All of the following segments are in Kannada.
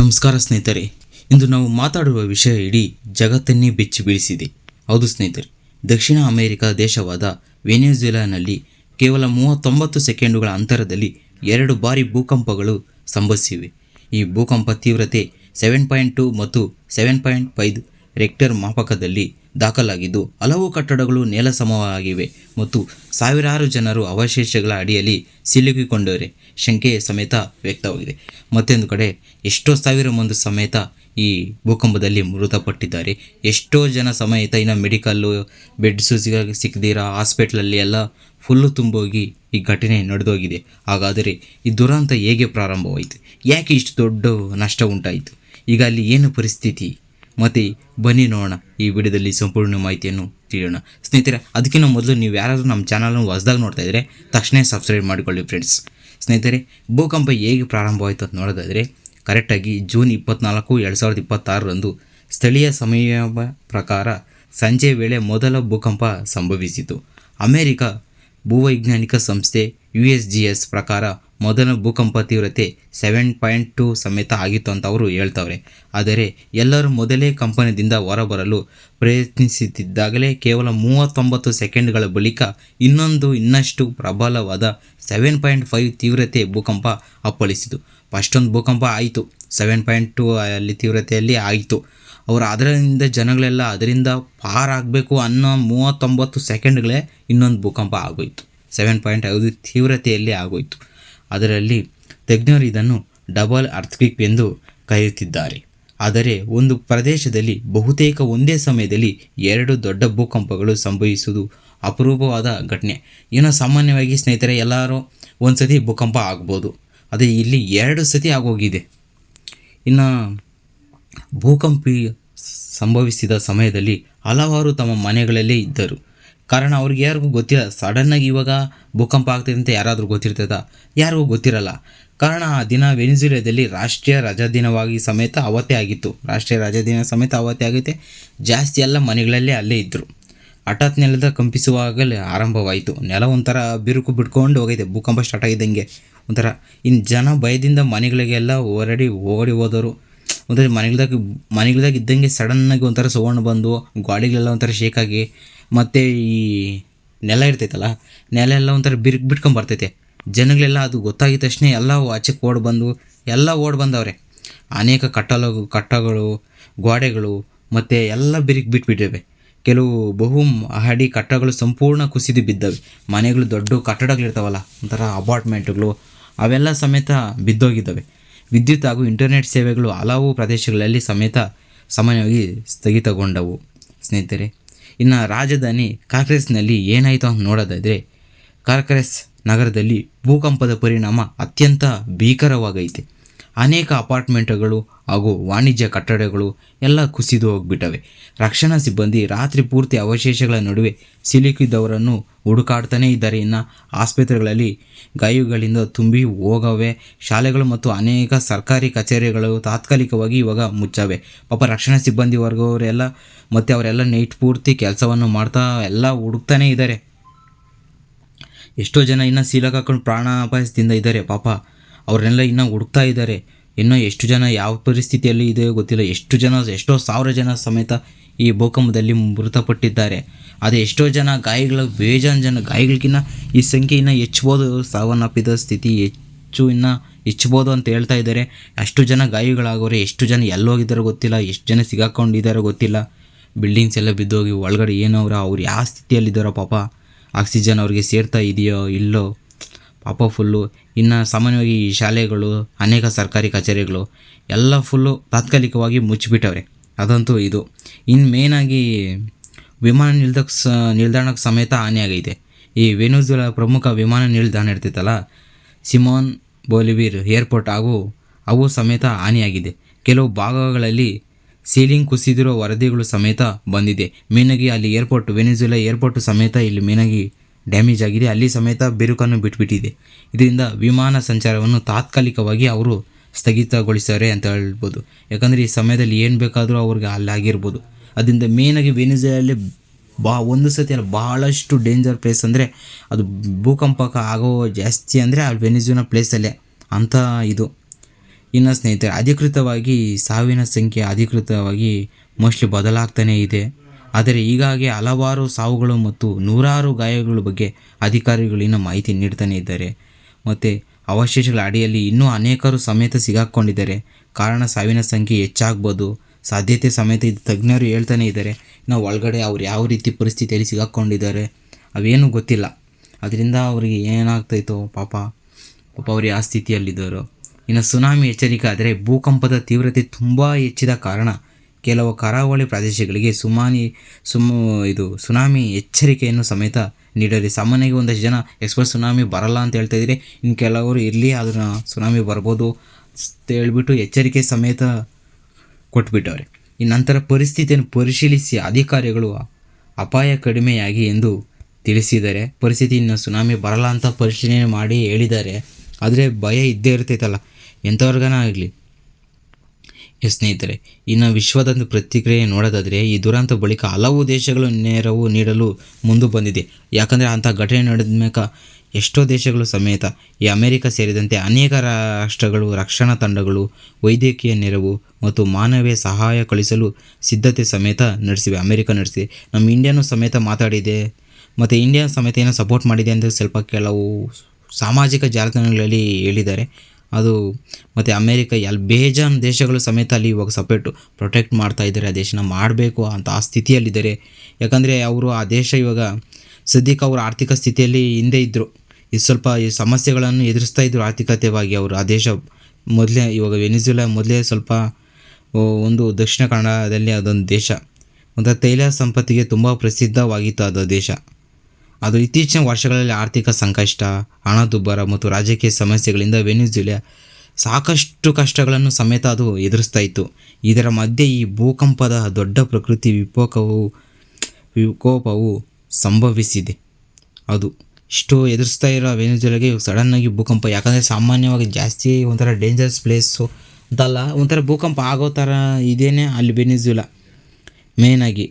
ನಮಸ್ಕಾರ ಸ್ನೇಹಿತರೆ. ಇಂದು ನಾವು ಮಾತಾಡುವ ವಿಷಯ ಇಡೀ ಜಗತ್ತನ್ನೇ ಬೆಚ್ಚಿ ಬೀಳಿಸಿದೆ. ಹೌದು ಸ್ನೇಹಿತರೆ, ದಕ್ಷಿಣ ಅಮೆರಿಕ ದೇಶವಾದ ವೆನೆಜುವೆಲಾನಲ್ಲಿ ಕೇವಲ 39 ಸೆಕೆಂಡುಗಳ ಅಂತರದಲ್ಲಿ 2 ಬಾರಿ ಭೂಕಂಪಗಳು ಸಂಭವಿಸಿವೆ. ಈ ಭೂಕಂಪ ತೀವ್ರತೆ 7.2 ಮತ್ತು 7.5 ರೆಕ್ಟರ್ ಮಾಪಕದಲ್ಲಿ ದಾಖಲಾಗಿದ್ದು, ಹಲವು ಕಟ್ಟಡಗಳು ನೆಲಸಮವಾಗಿವೆ ಮತ್ತು ಸಾವಿರಾರು ಜನರು ಅವಶೇಷಗಳ ಅಡಿಯಲ್ಲಿ ಸಿಲುಕಿಕೊಂಡವರ ಶಂಕೆ ಸಮೇತ ವ್ಯಕ್ತವಾಗಿದೆ. ಮತ್ತೊಂದು ಕಡೆ ಎಷ್ಟೋ ಸಾವಿರ ಮಂದಿ ಸಮೇತ ಈ ಭೂಕಂಪದಲ್ಲಿ ಮೃತಪಟ್ಟಿದ್ದಾರೆ. ಎಷ್ಟೋ ಜನ ಸಮೇತ ಇನ್ನು ಮೆಡಿಕಲ್ಲು ಬೆಡ್ಸು ಸಿಕ್ಕದಿರ ಹಾಸ್ಪಿಟ್ಲಲ್ಲಿ ಎಲ್ಲ ಫುಲ್ಲು ತುಂಬೋಗಿ ಈ ಘಟನೆ ನಡೆದೋಗಿದೆ. ಹಾಗಾದರೆ ಈ ದುರಂತ ಹೇಗೆ ಪ್ರಾರಂಭವಾಯಿತು? ಯಾಕೆ ಇಷ್ಟು ದೊಡ್ಡ ನಷ್ಟ ಉಂಟಾಯಿತು? ಈಗ ಅಲ್ಲಿ ಏನು ಪರಿಸ್ಥಿತಿ? ಮತ್ತು ಬನ್ನಿ ನೋಡೋಣ, ಈ ವಿಡಿಯೋದಲ್ಲಿ ಸಂಪೂರ್ಣ ಮಾಹಿತಿಯನ್ನು ತಿಳಿಯೋಣ. ಸ್ನೇಹಿತರೆ, ಅದಕ್ಕಿಂತ ಮೊದಲು ನೀವು ಯಾರಾದರೂ ನಮ್ಮ ಚಾನಲ್ನ ಹೊಸದಾಗಿ ನೋಡ್ತಾ ಇದ್ದರೆ ತಕ್ಷಣ ಸಬ್ಸ್ಕ್ರೈಬ್ ಮಾಡಿಕೊಳ್ಳಿ ಫ್ರೆಂಡ್ಸ್. ಸ್ನೇಹಿತರೆ, ಭೂಕಂಪ ಹೇಗೆ ಪ್ರಾರಂಭವಾಯಿತು ಅಂತ ನೋಡೋದಾದರೆ, ಕರೆಕ್ಟಾಗಿ ಜೂನ್ 24, 2026ರಂದು ಸ್ಥಳೀಯ ಸಮಯ ಪ್ರಕಾರ ಸಂಜೆ ವೇಳೆ ಮೊದಲ ಭೂಕಂಪ ಸಂಭವಿಸಿತು. ಅಮೆರಿಕ ಭೂವೈಜ್ಞಾನಿಕ ಸಂಸ್ಥೆ USGS ಪ್ರಕಾರ ಮೊದಲ ಭೂಕಂಪ ತೀವ್ರತೆ 7.2 ಸಮೇತ ಆಗಿತ್ತು ಅಂತ ಅವರು ಹೇಳ್ತವ್ರೆ. ಆದರೆ ಎಲ್ಲರೂ ಮೊದಲೇ ಕಂಪನದಿಂದ ಹೊರಬರಲು ಪ್ರಯತ್ನಿಸುತ್ತಿದ್ದಾಗಲೇ ಕೇವಲ 39 ಸೆಕೆಂಡ್ಗಳ ಬಳಿಕ ಇನ್ನಷ್ಟು ಪ್ರಬಲವಾದ 7.5 ತೀವ್ರತೆ ಭೂಕಂಪ ಅಪ್ಪಳಿಸಿತು. ಫಸ್ಟೊಂದು ಭೂಕಂಪ ಆಯಿತು, 7.2 ಅಲ್ಲಿ ತೀವ್ರತೆಯಲ್ಲಿ ಆಯಿತು. ಅವರು ಅದರಿಂದ ಜನಗಳೆಲ್ಲ ಅದರಿಂದ ಪಾರಾಗಬೇಕು ಅನ್ನೋ 39 ಸೆಕೆಂಡ್ಗಳೇ ಇನ್ನೊಂದು ಭೂಕಂಪ ಆಗೋಯಿತು, 7.5 ತೀವ್ರತೆಯಲ್ಲಿ ಆಗೋಯಿತು. ಅದರಲ್ಲಿ ತಜ್ಞರು ಇದನ್ನು ಡಬಲ್ ಅರ್ಥಕ್ವೇಕ್ ಎಂದು ಕರೆಯುತ್ತಿದ್ದಾರೆ. ಆದರೆ ಒಂದು ಪ್ರದೇಶದಲ್ಲಿ ಬಹುತೇಕ ಒಂದೇ ಸಮಯದಲ್ಲಿ 2 ದೊಡ್ಡ ಭೂಕಂಪಗಳು ಸಂಭವಿಸುವುದು ಅಪರೂಪವಾದ ಘಟನೆ. ಸಾಮಾನ್ಯವಾಗಿ ಸ್ನೇಹಿತರೆ, ಎಲ್ಲರೂ ಒಂದು ಸತಿ ಭೂಕಂಪ ಆಗ್ಬೋದು, ಅದೇ ಇಲ್ಲಿ 2 ಸತಿ ಆಗೋಗಿದೆ. ಇನ್ನು ಭೂಕಂಪ ಸಂಭವಿಸಿದ ಸಮಯದಲ್ಲಿ ಹಲವಾರು ತಮ್ಮ ಮನೆಗಳಲ್ಲೇ ಇದ್ದರು. ಕಾರಣ ಅವ್ರಿಗೆ ಯಾರಿಗೂ ಗೊತ್ತಿಲ್ಲ. ಸಡನ್ನಾಗಿ ಇವಾಗ ಭೂಕಂಪ ಆಗ್ತಿದೆ ಅಂತ ಯಾರಾದರೂ ಗೊತ್ತಿರ್ತದ? ಯಾರಿಗೂ ಗೊತ್ತಿರಲ್ಲ. ಕಾರಣ ಆ ದಿನ ವೆನಿಜುಲಾದಲ್ಲಿ ರಾಷ್ಟ್ರೀಯ ರಜಾದಿನವಾಗಿ ಸಮೇತ ಅವತ್ತೇ ಆಗಿತ್ತು. ರಾಷ್ಟ್ರೀಯ ರಜಾದಿನ ಸಮೇತ ಅವತ್ತೇ ಆಗುತ್ತೆ. ಜಾಸ್ತಿ ಎಲ್ಲ ಮನೆಗಳಲ್ಲೇ ಅಲ್ಲೇ ಇದ್ದರು. ಹಠಾತ್ ನೆಲದ ಕಂಪಿಸುವಾಗಲೇ ಆರಂಭವಾಯಿತು. ನೆಲ ಒಂಥರ ಬಿರುಕು ಬಿಟ್ಕೊಂಡು ಹೋಗೈತೆ. ಭೂಕಂಪ ಸ್ಟಾರ್ಟ್ ಆಗಿದ್ದಂಗೆ ಒಂಥರ ಇನ್ನು ಜನ ಭಯದಿಂದ ಮನೆಗಳಿಗೆಲ್ಲ ಓಡಿ ಹೋದರು. ಒಂಥರ ಮನೆಗಳ್ದಾಗ ಇದ್ದಂಗೆ ಸಡನ್ನಾಗಿ ಒಂಥರ ಸೌಂಡ್ ಬಂದು ಗಾಡಿಗಳೆಲ್ಲ ಒಂಥರ ಶೇಕಾಗಿ, ಮತ್ತು ಈ ನೆಲ ಇರ್ತೈತಲ್ಲ, ನೆಲ ಎಲ್ಲ ಒಂಥರ ಬಿಟ್ಕೊಂಬರ್ತೈತೆ. ಜನಗಳೆಲ್ಲ ಅದು ಗೊತ್ತಾಗಿದ್ದ ತಕ್ಷಣ ಎಲ್ಲ ಆಚೆಗೆ ಓಡಿ ಬಂದವ್ರೆ. ಅನೇಕ ಕಟ್ಟಗಳು ಗೋಡೆಗಳು ಮತ್ತು ಎಲ್ಲ ಬಿಟ್ಬಿಟ್ಟಿವೆ. ಕೆಲವು ಅಡಿ ಕಟ್ಟಡಗಳು ಸಂಪೂರ್ಣ ಕುಸಿದು ಬಿದ್ದವೆ. ಮನೆಗಳು ದೊಡ್ಡ ಕಟ್ಟಡಗಳಿರ್ತಾವಲ್ಲ, ಒಂಥರ ಅಪಾರ್ಟ್ಮೆಂಟ್ಗಳು, ಅವೆಲ್ಲ ಸಮೇತ ಬಿದ್ದೋಗಿದ್ದಾವೆ. ವಿದ್ಯುತ್ ಹಾಗೂ ಇಂಟರ್ನೆಟ್ ಸೇವೆಗಳು ಹಲವು ಪ್ರದೇಶಗಳಲ್ಲಿ ಸಮೇತ ಸಾಮಾನ್ಯವಾಗಿ ಸ್ಥಗಿತಗೊಂಡವು. ಸ್ನೇಹಿತರೆ, ಇನ್ನು ರಾಜಧಾನಿ ಕಾರ್ಕರೆಸ್ನಲ್ಲಿ ಏನಾಯಿತು ಅಂತ ನೋಡೋದಾದರೆ, ಕಾರ್ಕರೆಸ್ ನಗರದಲ್ಲಿ ಭೂಕಂಪದ ಪರಿಣಾಮ ಅತ್ಯಂತ ಭೀಕರವಾಗೈತೆ. ಅನೇಕ ಅಪಾರ್ಟ್ಮೆಂಟ್ಗಳು ಹಾಗೂ ವಾಣಿಜ್ಯ ಕಟ್ಟಡಗಳು ಎಲ್ಲ ಕುಸಿದು ಹೋಗಿಬಿಟ್ಟವೆ. ರಕ್ಷಣಾ ಸಿಬ್ಬಂದಿ ರಾತ್ರಿ ಪೂರ್ತಿ ಅವಶೇಷಗಳ ನಡುವೆ ಸಿಲುಕಿದವರನ್ನು ಹುಡುಕಾಡ್ತಾನೇ ಇದ್ದಾರೆ. ಇನ್ನು ಆಸ್ಪತ್ರೆಗಳಲ್ಲಿ ಗಾಯಗಳಿಂದ ತುಂಬಿ ಹೋಗವೆ. ಶಾಲೆಗಳು ಮತ್ತು ಅನೇಕ ಸರ್ಕಾರಿ ಕಚೇರಿಗಳು ತಾತ್ಕಾಲಿಕವಾಗಿ ಇವಾಗ ಮುಚ್ಚವೆ. ಪಾಪ ರಕ್ಷಣಾ ಸಿಬ್ಬಂದಿ ವರ್ಗವರೆಲ್ಲ ಮತ್ತು ಅವರೆಲ್ಲ ನೈಟ್ ಪೂರ್ತಿ ಕೆಲಸವನ್ನು ಮಾಡ್ತಾ ಎಲ್ಲ ಹುಡುಕ್ತಾನೇ ಇದ್ದಾರೆ. ಎಷ್ಟೋ ಜನ ಇನ್ನೂ ಸಿಲುಕಾಕೊಂಡು ಪ್ರಾಣಾಪಾಯದಿಂದ ಇದ್ದಾರೆ. ಪಾಪ ಅವ್ರನ್ನೆಲ್ಲ ಇನ್ನೂ ಹುಡುಕ್ತಾ ಇದ್ದಾರೆ. ಇನ್ನೂ ಎಷ್ಟು ಜನ ಯಾವ ಪರಿಸ್ಥಿತಿಯಲ್ಲಿ ಇದೆ ಗೊತ್ತಿಲ್ಲ. ಎಷ್ಟೋ ಸಾವಿರ ಜನ ಸಮೇತ ಈ ಭೂಕಂಪದಲ್ಲಿ ಮೃತಪಟ್ಟಿದ್ದಾರೆ. ಅದೇ ಎಷ್ಟೋ ಜನ ಬೇಜಾನ್ ಜನ ಗಾಯಗಳಿಗಿನ್ನ ಈ ಸಂಖ್ಯೆ ಇನ್ನೂ ಹೆಚ್ಚಬೋದು. ಸಾವನ್ನಪ್ಪಿದ ಸ್ಥಿತಿ ಹೆಚ್ಚಬೋದು ಅಂತ ಹೇಳ್ತಾ ಇದ್ದಾರೆ. ಅಷ್ಟು ಜನ ಗಾಯಗಳಾಗೋರೆ. ಎಷ್ಟು ಜನ ಎಲ್ಲೋಗಿದ್ದಾರೋ ಗೊತ್ತಿಲ್ಲ, ಎಷ್ಟು ಜನ ಸಿಗಾಕೊಂಡಿದ್ದಾರೋ ಗೊತ್ತಿಲ್ಲ. ಬಿಲ್ಡಿಂಗ್ಸ್ ಎಲ್ಲ ಬಿದ್ದೋಗಿ ಒಳಗಡೆ ಅವ್ರು ಯಾವ ಸ್ಥಿತಿಯಲ್ಲಿದ್ದಾರೋ ಪಾಪ. ಆಕ್ಸಿಜನ್ ಅವ್ರಿಗೆ ಸೇರ್ತಾ ಇದೆಯೋ ಇಲ್ಲೋ ಪಾಪ ಫುಲ್ಲು. ಇನ್ನು ಸಾಮಾನ್ಯವಾಗಿ ಈ ಶಾಲೆಗಳು, ಅನೇಕ ಸರ್ಕಾರಿ ಕಚೇರಿಗಳು ಎಲ್ಲ ಫುಲ್ಲು ತಾತ್ಕಾಲಿಕವಾಗಿ ಮುಚ್ಚಿಬಿಟ್ಟವ್ರೆ. ಅದಂತೂ ಇದು. ಇನ್ನು ಮೇಯ್ನಾಗಿ ವಿಮಾನ ನಿಲ್ದಾಣಕ್ಕೆ ಸಮೇತ ಹಾನಿಯಾಗೈತೆ. ಈ ವೆನೆಜುವೆಲಾ ಪ್ರಮುಖ ವಿಮಾನ ನಿಲ್ದಾಣ ಇರ್ತಿತ್ತಲ್ಲ, ಸಿಮೋನ್ ಬೊಲಿವರ್ ಏರ್ಪೋರ್ಟ್ ಅವು ಸಮೇತ ಹಾನಿಯಾಗಿದೆ. ಕೆಲವು ಭಾಗಗಳಲ್ಲಿ ಸೀಲಿಂಗ್ ಕುಸಿದಿರೋ ವರದಿಗಳು ಸಮೇತ ಬಂದಿದೆ. ಮೇಯ್ನಾಗಿ ಅಲ್ಲಿ ವೆನೆಜುವೆಲಾ ಏರ್ಪೋರ್ಟ್ ಸಮೇತ ಇಲ್ಲಿ ಮೇಯ್ನಾಗಿ ಡ್ಯಾಮೇಜ್ ಆಗಿದೆ. ಅಲ್ಲಿ ಸಮೇತ ಬಿರುಕನ್ನು ಬಿಟ್ಬಿಟ್ಟಿದೆ. ಇದರಿಂದ ವಿಮಾನ ಸಂಚಾರವನ್ನು ತಾತ್ಕಾಲಿಕವಾಗಿ ಅವರು ಸ್ಥಗಿತಗೊಳಿಸ್ತಾರೆ ಅಂತ ಹೇಳ್ಬೋದು. ಯಾಕಂದರೆ ಈ ಸಮಯದಲ್ಲಿ ಏನು ಬೇಕಾದರೂ ಅವ್ರಿಗೆ ಅಲ್ಲಾಗಿರ್ಬೋದು. ಅದರಿಂದ ಮೇಯ್ನಾಗಿ ವೆನೆಜುವೆಲಾದಲ್ಲಿ ಒಂದು ಸತಿ ಅಲ್ಲ, ಭಾಳಷ್ಟು ಡೇಂಜರ್ ಪ್ಲೇಸ್ ಅಂದರೆ ಅದು ಭೂಕಂಪಕ ಆಗೋ ಜಾಸ್ತಿ ಅಂದರೆ ಆ ವೆನೆಜುವೆಲಾ ಪ್ಲೇಸಲ್ಲೇ ಅಂತ ಇದು. ಇನ್ನು ಸ್ನೇಹಿತರೆ ಅಧಿಕೃತವಾಗಿ ಸಾವಿನ ಸಂಖ್ಯೆ ಅಧಿಕೃತವಾಗಿ ಮೋಸ್ಟ್ಲಿ ಬದಲಾಗ್ತಾನೇ ಇದೆ. ಆದರೆ ಈಗಾಗಲೇ ಹಲವಾರು ಸಾವುಗಳು ಮತ್ತು ನೂರಾರು ಗಾಯಗಳ ಬಗ್ಗೆ ಅಧಿಕಾರಿಗಳು ಇನ್ನೂ ಮಾಹಿತಿ ನೀಡ್ತಾನೇ ಇದ್ದಾರೆ. ಮತ್ತು ಅವಶೇಷಗಳ ಅಡಿಯಲ್ಲಿ ಇನ್ನೂ ಅನೇಕರು ಸಮೇತ ಸಿಗಾಕ್ಕೊಂಡಿದ್ದಾರೆ. ಕಾರಣ ಸಾವಿನ ಸಂಖ್ಯೆ ಹೆಚ್ಚಾಗ್ಬೋದು, ಸಾಧ್ಯತೆ ಸಮೇತ ಇದು ತಜ್ಞರು ಹೇಳ್ತಾನೆ ಇದ್ದಾರೆ. ಇನ್ನು ಒಳಗಡೆ ಅವ್ರು ಯಾವ ರೀತಿ ಪರಿಸ್ಥಿತಿಯಲ್ಲಿ ಸಿಗಾಕ್ಕೊಂಡಿದ್ದಾರೆ ಅವೇನೂ ಗೊತ್ತಿಲ್ಲ. ಅದರಿಂದ ಅವರಿಗೆ ಏನಾಗ್ತಾಯಿತ್ತೋ ಪಾಪ ಅವ್ರು ಯಾವ ಸ್ಥಿತಿಯಲ್ಲಿದ್ದಾರೋ. ಇನ್ನು ಸುನಾಮಿ ಎಚ್ಚರಿಕೆ ಆದರೆ ಭೂಕಂಪದ ತೀವ್ರತೆ ತುಂಬ ಹೆಚ್ಚಿದ ಕಾರಣ ಕೆಲವು ಕರಾವಳಿ ಪ್ರದೇಶಗಳಿಗೆ ಸುನಾಮಿ ಎಚ್ಚರಿಕೆಯನ್ನು ಸಮೇತ ನೀಡಲಿ. ಸಾಮಾನ್ಯವಾಗಿ ಒಂದಷ್ಟು ಜನ ಎಕ್ಸ್ಪರ್ಟ್ ಸುನಾಮಿ ಬರಲ್ಲ ಅಂತ ಹೇಳ್ತಾ ಇದ್ದಾರೆ. ಇನ್ನು ಕೆಲವರು ಇರಲಿ ಅದನ್ನು ಸುನಾಮಿ ಬರ್ಬೋದು ಅಂತ ಹೇಳ್ಬಿಟ್ಟು ಎಚ್ಚರಿಕೆ ಸಮೇತ ಕೊಟ್ಬಿಟ್ಟವ್ರೆ. ಈ ನಂತರ ಪರಿಸ್ಥಿತಿಯನ್ನು ಪರಿಶೀಲಿಸಿ ಅಧಿಕಾರಿಗಳು ಅಪಾಯ ಕಡಿಮೆಯಾಗಿ ಎಂದು ತಿಳಿಸಿದ್ದಾರೆ. ಪರಿಸ್ಥಿತಿ ಇನ್ನು ಸುನಾಮಿ ಬರಲ್ಲ ಅಂತ ಪರಿಶೀಲನೆ ಮಾಡಿ ಹೇಳಿದ್ದಾರೆ. ಆದರೆ ಭಯ ಇದ್ದೇ ಇರ್ತೈತಲ್ಲ ಎಂಥವ್ರಿಗನ ಆಗಲಿ. ಸ್ನೇಹಿತರೆ, ಇನ್ನು ವಿಶ್ವದ ಪ್ರತಿಕ್ರಿಯೆ ನೋಡೋದಾದರೆ ಈ ದುರಂತ ಬಳಿಕ ಹಲವು ದೇಶಗಳು ನೆರವು ನೀಡಲು ಮುಂದೆ ಬಂದಿದೆ. ಯಾಕಂದರೆ ಅಂಥ ಘಟನೆ ನಡೆದ ಮೇಲೆ ಎಷ್ಟೋ ದೇಶಗಳು ಸಮೇತ ಈ ಅಮೆರಿಕ ಸೇರಿದಂತೆ ಅನೇಕ ರಾಷ್ಟ್ರಗಳು ರಕ್ಷಣಾ ತಂಡಗಳು, ವೈದ್ಯಕೀಯ ನೆರವು ಮತ್ತು ಮಾನವೀಯ ಸಹಾಯ ಕಳಿಸಲು ಸಿದ್ಧತೆ ಸಮೇತ ನಡೆಸಿವೆ. ಅಮೆರಿಕ ನಡೆಸಿದೆ, ನಮ್ಮ ಇಂಡಿಯಾನೂ ಸಮೇತ ಮಾತಾಡಿದೆ ಮತ್ತು ಇಂಡಿಯಾ ಸಮೇತ ಏನೋ ಸಪೋರ್ಟ್ ಮಾಡಿದೆ ಅಂತ ಸ್ವಲ್ಪ ಕೆಲವು ಸಾಮಾಜಿಕ ಜಾಲತಾಣಗಳಲ್ಲಿ ಹೇಳಿದ್ದಾರೆ. ಅದು ಮತ್ತು ಅಮೇರಿಕ ಬೇಜಾನ್ ದೇಶಗಳು ಸಮೇತ ಅಲ್ಲಿ ಇವಾಗ ಪ್ರೊಟೆಕ್ಟ್ ಮಾಡ್ತಾ ಇದ್ದಾರೆ. ಆ ದೇಶನ ಮಾಡಬೇಕು ಅಂತ ಆ ಸ್ಥಿತಿಯಲ್ಲಿದ್ದಾರೆ. ಯಾಕಂದರೆ ಅವರು ಆ ದೇಶ ಇವಾಗ ಸದ್ಯಕ್ಕೆ ಅವರ ಆರ್ಥಿಕ ಸ್ಥಿತಿಯಲ್ಲಿ ಹಿಂದೆ ಇದ್ದರು. ಇದು ಸ್ವಲ್ಪ ಈ ಸಮಸ್ಯೆಗಳನ್ನು ಎದುರಿಸ್ತಾ ಇದ್ದರು ಆರ್ಥಿಕತೆಯಾಗಿ ಅವರು. ಆ ದೇಶ ಇವಾಗ ವೆನಿಜುಲಾ ಮೊದಲೇ ಸ್ವಲ್ಪ ಒಂದು ದಕ್ಷಿಣ ಕನ್ನಡದಲ್ಲಿ ಅದೊಂದು ದೇಶ, ಒಂದು ತೈಲ ಸಂಪತ್ತಿಗೆ ತುಂಬ ಪ್ರಸಿದ್ಧವಾಗಿತ್ತು ಅದು ದೇಶ. ಅದು ಇತ್ತೀಚಿನ ವರ್ಷಗಳಲ್ಲಿ ಆರ್ಥಿಕ ಸಂಕಷ್ಟ, ಹಣದುಬ್ಬರ ಮತ್ತು ರಾಜಕೀಯ ಸಮಸ್ಯೆಗಳಿಂದ ವೆನಿಜುಲಾ ಸಾಕಷ್ಟು ಕಷ್ಟಗಳನ್ನು ಸಮೇತ ಅದು ಎದುರಿಸ್ತಾ ಇತ್ತು. ಇದರ ಮಧ್ಯೆ ಈ ಭೂಕಂಪದ ದೊಡ್ಡ ಪ್ರಕೃತಿ ವಿಕೋಪವು ಸಂಭವಿಸಿದೆ. ಅದು ಇಷ್ಟು ಎದುರಿಸ್ತಾ ಇರೋ ವೆನಿಜುಲಾಗೆ ಸಡನ್ನಾಗಿ ಭೂಕಂಪ. ಯಾಕಂದರೆ ಸಾಮಾನ್ಯವಾಗಿ ಜಾಸ್ತಿ ಒಂಥರ ಡೇಂಜರಸ್ ಪ್ಲೇಸು ಅಂತಲ್ಲ, ಒಂಥರ ಭೂಕಂಪ ಆಗೋ ಥರ ಇದೇನೆ ಅಲ್ಲಿ ವೆನಿಜುಲಾ ಮೇಯ್ನಾಗಿ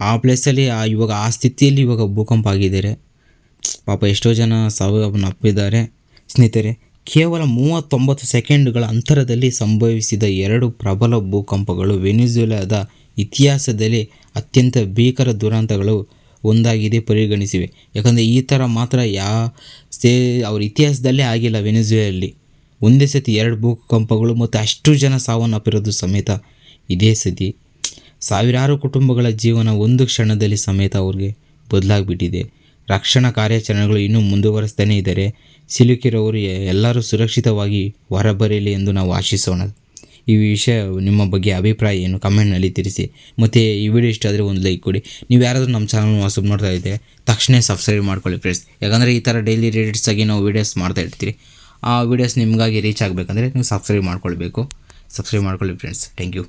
ಆ ಪ್ಲೇಸಲ್ಲಿ ಇವಾಗ ಆ ಸ್ಥಿತಿಯಲ್ಲಿ ಇವಾಗ ಭೂಕಂಪ ಆಗಿದ್ದಾರೆ. ಪಾಪ ಎಷ್ಟೋ ಜನ ಸಾವನ್ನಪ್ಪಿದ್ದಾರೆ. ಸ್ನೇಹಿತರೆ, ಕೇವಲ 39 ಸೆಕೆಂಡುಗಳ ಅಂತರದಲ್ಲಿ ಸಂಭವಿಸಿದ 2 ಪ್ರಬಲ ಭೂಕಂಪಗಳು ವೆನಿಜುಲಾದ ಇತಿಹಾಸದಲ್ಲಿ ಅತ್ಯಂತ ಭೀಕರ ದುರಂತಗಳು ಒಂದಾಗಿದೆ ಪರಿಗಣಿಸಿವೆ. ಯಾಕಂದರೆ ಈ ಥರ ಮಾತ್ರ ಅವ್ರ ಇತಿಹಾಸದಲ್ಲೇ ಆಗಿಲ್ಲ. ವೆನಿಜುಲಾದಲ್ಲಿ ಒಂದೇ ಸತಿ 2 ಭೂಕಂಪಗಳು ಮತ್ತು ಅಷ್ಟು ಜನ ಸಾವನ್ನಪ್ಪಿರೋದು ಸಮೇತ ಇದೇ ಸತಿ. ಸಾವಿರಾರು ಕುಟುಂಬಗಳ ಜೀವನ ಒಂದು ಕ್ಷಣದಲ್ಲಿ ಸಮೇತ ಅವ್ರಿಗೆ ಬದಲಾಗಿಬಿಟ್ಟಿದೆ. ರಕ್ಷಣಾ ಕಾರ್ಯಾಚರಣೆಗಳು ಇನ್ನೂ ಮುಂದುವರಿಸ್ತಾನೇ ಇದ್ದಾರೆ. ಸಿಲುಕಿರೋರು ಎಲ್ಲರೂ ಸುರಕ್ಷಿತವಾಗಿ ಹೊರಬರಲಿ ಎಂದು ನಾವು ಆಶಿಸೋಣ. ಈ ವಿಷಯ ನಿಮ್ಮ ಬಗ್ಗೆ ಅಭಿಪ್ರಾಯ ಏನು ಕಮೆಂಟ್ನಲ್ಲಿ ತಿಳಿಸಿ. ಮತ್ತು ಈ ವಿಡಿಯೋ ಇಷ್ಟ ಆದರೆ ಒಂದು ಲೈಕ್ ಕೊಡಿ. ನೀವು ಯಾರಾದರೂ ನಮ್ಮ ಚಾನಲ್ ವಾಟ್ಸಪ್ ನೋಡ್ತಾ ಇದ್ದರೆ ತಕ್ಷಣ ಸಬ್ಸ್ಕ್ರೈಬ್ ಮಾಡ್ಕೊಳ್ಳಿ ಫ್ರೆಂಡ್ಸ್. ಯಾಕಂದರೆ ಈ ಥರ ಡೈಲಿ ರಿಲೇಟೆಡ್ಸ್ ಆಗಿ ನಾವು ವೀಡಿಯೋಸ್ ಮಾಡ್ತಾ ಇರ್ತೀರಿ. ಆ ವೀಡಿಯೋಸ್ ನಿಮಗಾಗಿ ರೀಚ್ ಆಗಬೇಕಂದ್ರೆ ನೀವು ಸಬ್ಸ್ಕ್ರೈಬ್ ಮಾಡ್ಕೊಳ್ಬೇಕು. ಸಬ್ಸ್ಕ್ರೈಬ್ ಮಾಡ್ಕೊಳ್ಳಿ ಫ್ರೆಂಡ್ಸ್. Thank you.